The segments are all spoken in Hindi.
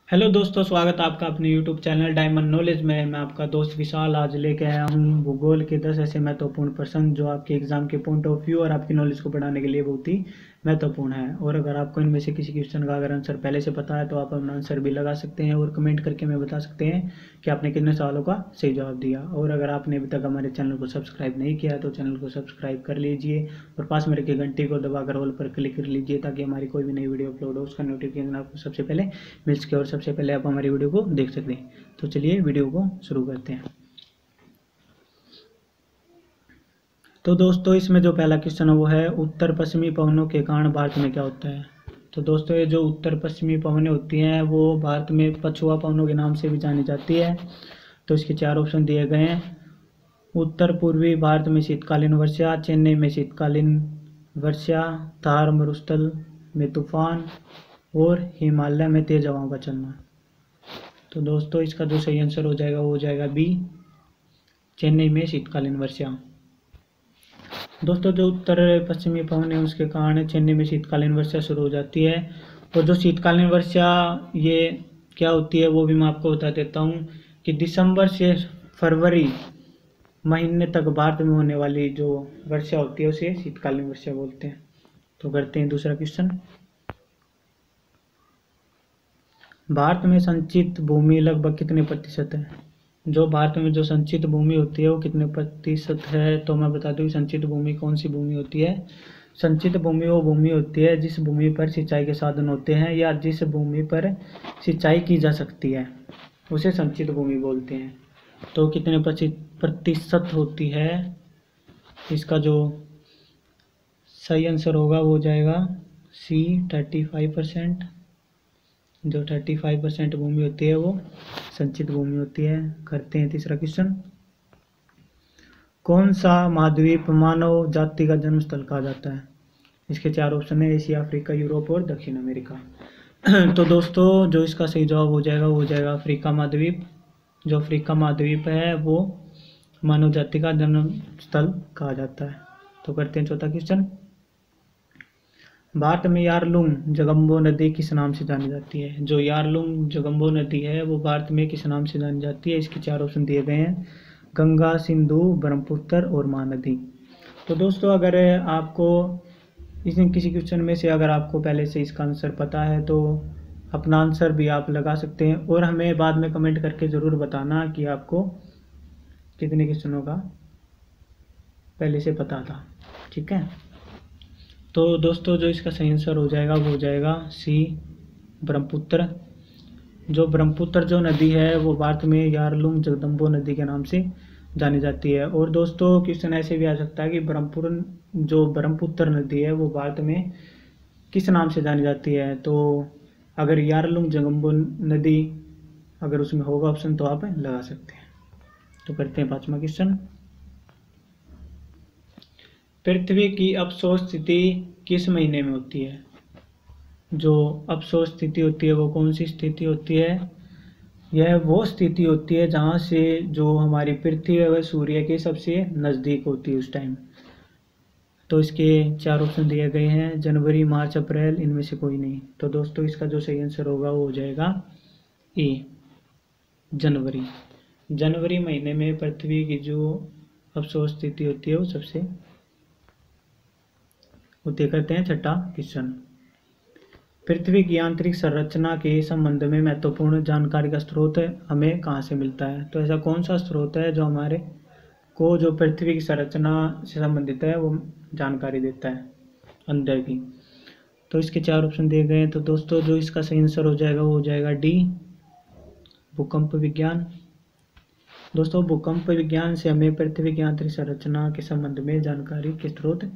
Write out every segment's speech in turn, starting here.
हेलो दोस्तों, स्वागत है आपका अपने यूट्यूब चैनल डायमंड नॉलेज में। मैं आपका दोस्त विशाल आज लेके आया हूँ भूगोल के 10 ऐसे महत्वपूर्ण प्रश्न जो आपके एग्जाम के पॉइंट ऑफ व्यू और आपकी नॉलेज को बढ़ाने के लिए बहुत ही महत्वपूर्ण है। और अगर आपको इनमें से किसी क्वेश्चन का अगर आंसर पहले से पता है तो आप अपना आंसर भी लगा सकते हैं और कमेंट करके हमें बता सकते हैं कि आपने कितने सवालों का सही जवाब दिया। और अगर आपने अभी तक हमारे चैनल को सब्सक्राइब नहीं किया तो चैनल को सब्सक्राइब कर लीजिए और पास में रखे घंटी को दबाकर ऑल पर क्लिक कर लीजिए ताकि हमारी कोई भी नई वीडियो अपलोड हो उसका नोटिफिकेशन आपको सबसे पहले मिल सके और सबसे पहले आप हमारी वीडियो को देख सकते हैं। तो चलिए वीडियो को शुरू करते हैं। तो दोस्तों इसमें जो पहला क्वेश्चन है वो है उत्तर पश्चिमी पवनों के कारण भारत में क्या होता है। तो दोस्तों ये जो उत्तर पश्चिमी पवनें होती हैं वो भारत में पछुआ पवनों के नाम से भी जानी जाती है। तो इसके चार ऑप्शन दिए गए हैं। उत्तर पूर्वी भारत में शीतकालीन वर्षा, चेन्नई में शीतकालीन वर्षा, थार मरुस्थल में तूफान और हिमालय में तेज हवाओं का चलना। तो दोस्तों इसका जो सही आंसर हो जाएगा वो हो जाएगा बी, चेन्नई में शीतकालीन वर्षा। दोस्तों जो उत्तर पश्चिमी पवन है उसके कारण चेन्नई में शीतकालीन वर्षा शुरू हो जाती है। और जो शीतकालीन वर्षा ये क्या होती है वो भी मैं आपको बता देता हूँ कि दिसंबर से फरवरी महीने तक भारत में होने वाली जो वर्षा होती है उसे शीतकालीन वर्षा बोलते हैं। तो करते हैं दूसरा क्वेश्चन। भारत में संचित भूमि लगभग कितने प्रतिशत है। जो भारत में जो संचित भूमि होती है वो कितने प्रतिशत है। तो मैं बता दूं संचित भूमि कौन सी भूमि होती है। संचित भूमि वो भूमि होती है जिस भूमि पर सिंचाई के साधन होते हैं या जिस भूमि पर सिंचाई की जा सकती है उसे संचित भूमि बोलते हैं। तो कितने प्रतिशत होती है, इसका जो सही आंसर होगा वो हो जाएगा सी 35%। जो 35% भूमि होती है वो संचित भूमि होती है। करते हैं तीसरा क्वेश्चन। कौन सा महाद्वीप मानव जाति का जन्म स्थल कहा जाता है। इसके चार ऑप्शन है एशिया, अफ्रीका, यूरोप और दक्षिण अमेरिका। तो दोस्तों जो इसका सही जवाब हो जाएगा वो हो जाएगा अफ्रीका महाद्वीप। जो अफ्रीका महाद्वीप है वो मानव जाति का जन्म स्थल कहा जाता है। तो करते हैं चौथा क्वेश्चन। भारत में यारलुंग जगम्बो नदी किस नाम से जानी जाती है। जो यारलुंग जगम्बो नदी है वो भारत में किस नाम से जानी जाती है। इसके चार ऑप्शन दिए गए हैं गंगा, सिंधु, ब्रह्मपुत्र और महानदी। तो दोस्तों अगर आपको इसमें किसी क्वेश्चन में से अगर आपको पहले से इसका आंसर पता है तो अपना आंसर भी आप लगा सकते हैं और हमें बाद में कमेंट करके ज़रूर बताना कि आपको कितने क्वेश्चनों का पहले से पता था। ठीक है। तो दोस्तों जो इसका सही आंसर हो जाएगा वो हो जाएगा सी, ब्रह्मपुत्र। जो ब्रह्मपुत्र जो नदी है वो भारत में यारलुंग जगदम्बो नदी के नाम से जानी जाती है। और दोस्तों क्वेश्चन ऐसे भी आ सकता है कि ब्रह्मपुत्र नदी है वो भारत में किस नाम से जानी जाती है। तो अगर यारलुंग जगदम्बो नदी अगर उसमें होगा ऑप्शन तो आप लगा सकते हैं। तो करते हैं पांचवा क्वेश्चन। पृथ्वी की अवशोष स्थिति किस महीने में होती है। जो अवशोष स्थिति होती है वो कौन सी स्थिति होती है। यह वो स्थिति होती है जहाँ से जो हमारी पृथ्वी है वह सूर्य के सबसे नज़दीक होती है उस टाइम। तो इसके चार ऑप्शन दिए गए हैं जनवरी, मार्च, अप्रैल, इनमें से कोई नहीं। तो दोस्तों इसका जो सही आंसर होगा वो हो जाएगा ए, जनवरी। जनवरी महीने में पृथ्वी की जो अवशोष स्थिति होती है वो सबसे होते। करते हैं छठा क्वेश्चन। पृथ्वी की आंतरिक संरचना के संबंध में महत्वपूर्ण जानकारी का स्रोत हमें कहाँ से मिलता है। तो ऐसा कौन सा स्रोत है जो हमारे को जो पृथ्वी की संरचना से संबंधित है वो जानकारी देता है अंदर की। तो इसके चार ऑप्शन दिए गए हैं। तो दोस्तों जो इसका सही आंसर हो जाएगा वो हो जाएगा डी, भूकंप विज्ञान। दोस्तों भूकंप विज्ञान से हमें पृथ्वी की आंतरिक संरचना के संबंध में जानकारी के स्रोत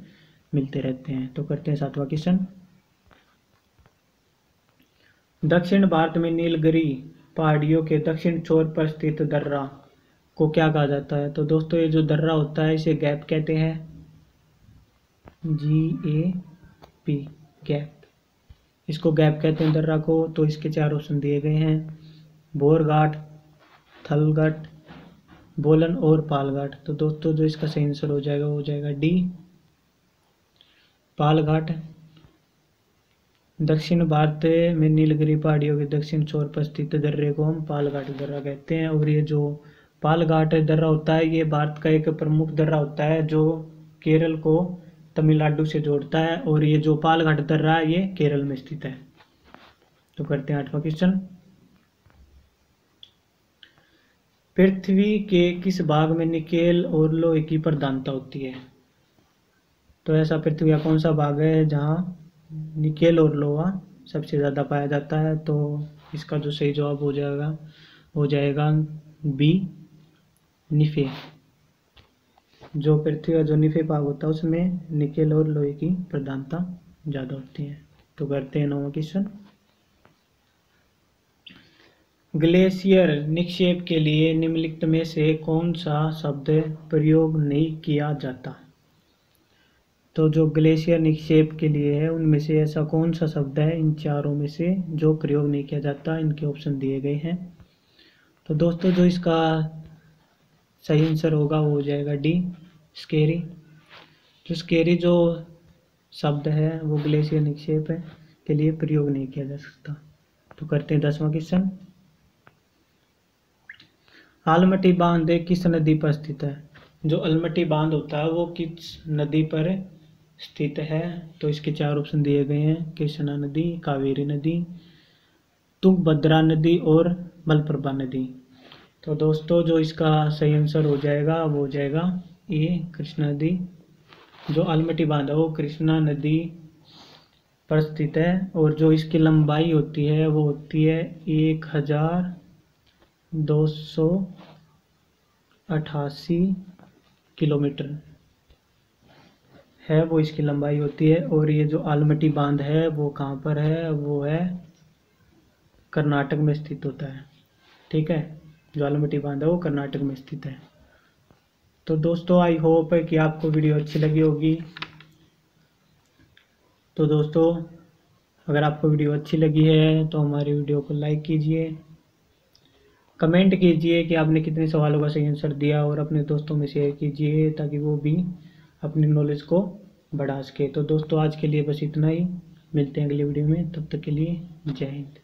मिलते रहते हैं। तो करते हैं सातवां क्वेश्चन। दक्षिण भारत में नीलगिरी पहाड़ियों के दक्षिण छोर पर स्थित दर्रा को क्या कहा जाता है। तो दोस्तों ये जो दर्रा होता है इसे गैप कहते हैं, GAP, गैप। इसको गैप कहते हैं दर्रा को। तो इसके चार ऑप्शन दिए गए हैं बोरघाट, थलघाट, बोलन और पालघाट। तो दोस्तों जो इसका सही आंसर हो जाएगा वो हो जाएगा डी, पालघाट। दक्षिण भारत में नीलगिरी पहाड़ियों के दक्षिण छोर पर स्थित दर्रे को हम पालघाट दर्रा कहते हैं। और ये जो पालघाट दर्रा होता है ये भारत का एक प्रमुख दर्रा होता है जो केरल को तमिलनाडु से जोड़ता है। और ये जो पालघाट दर्रा है ये केरल में स्थित है। तो करते हैं 8वां क्वेश्चन। पृथ्वी के किस भाग में निकेल और लोहे की प्रधानता होती है? तो ऐसा पृथ्वी का कौन सा भाग है जहाँ निकेल और लोहा सबसे ज़्यादा पाया जाता है? तो इसका जो सही जवाब हो जाएगा बी, निफे। जो पृथ्वी का जो निफे भाग होता है उसमें निकेल और लोहे की प्रधानता ज़्यादा होती है। तो करते हैं 9वां क्वेश्चन। ग्लेशियर निक्षेप के लिए निम्नलिखित में से कौन सा शब्द प्रयोग नहीं किया जाता? तो जो ग्लेशियर निक्षेप के लिए है उनमें से ऐसा कौन सा शब्द है इन चारों में से जो प्रयोग नहीं किया जाता? इनके ऑप्शन दिए गए हैं। तो दोस्तों जो इसका सही आंसर होगा वो हो जाएगा डी, स्केरी। जो स्केरी जो शब्द है वो ग्लेशियर निक्षेप के लिए प्रयोग नहीं किया जा सकता। तो करते हैं 10वां क्वेश्चन। आलमटी बांध किस नदी पर स्थित है? जो अलमटी बांध होता है वो किस नदी पर स्थित है? तो इसके 4 ऑप्शन दिए गए हैं। कृष्णा नदी, कावेरी नदी, तुंगभद्रा नदी और मलप्रभा नदी। तो दोस्तों जो इसका सही आंसर हो जाएगा वो हो जाएगा ए, कृष्णा नदी। जो आलमटी बांध है वो कृष्णा नदी पर स्थित है। और जो इसकी लंबाई होती है वो होती है 1288 किलोमीटर है, वो इसकी लंबाई होती है। और ये जो आलमटी बांध है वो कहाँ पर है? वो है कर्नाटक में स्थित होता है। ठीक है, जो आलमटी बांध है वो कर्नाटक में स्थित है। तो दोस्तों आई होप है कि आपको वीडियो अच्छी लगी होगी। तो दोस्तों अगर आपको वीडियो अच्छी लगी है तो हमारी वीडियो को लाइक कीजिए, कमेंट कीजिए कि आपने कितने सवालों का सही आंसर दिया और अपने दोस्तों में शेयर कीजिए ताकि वो भी अपनी नॉलेज को बढ़ा सके। तो दोस्तों आज के लिए बस इतना ही, मिलते हैं अगली वीडियो में, तब तक के लिए जय हिंद।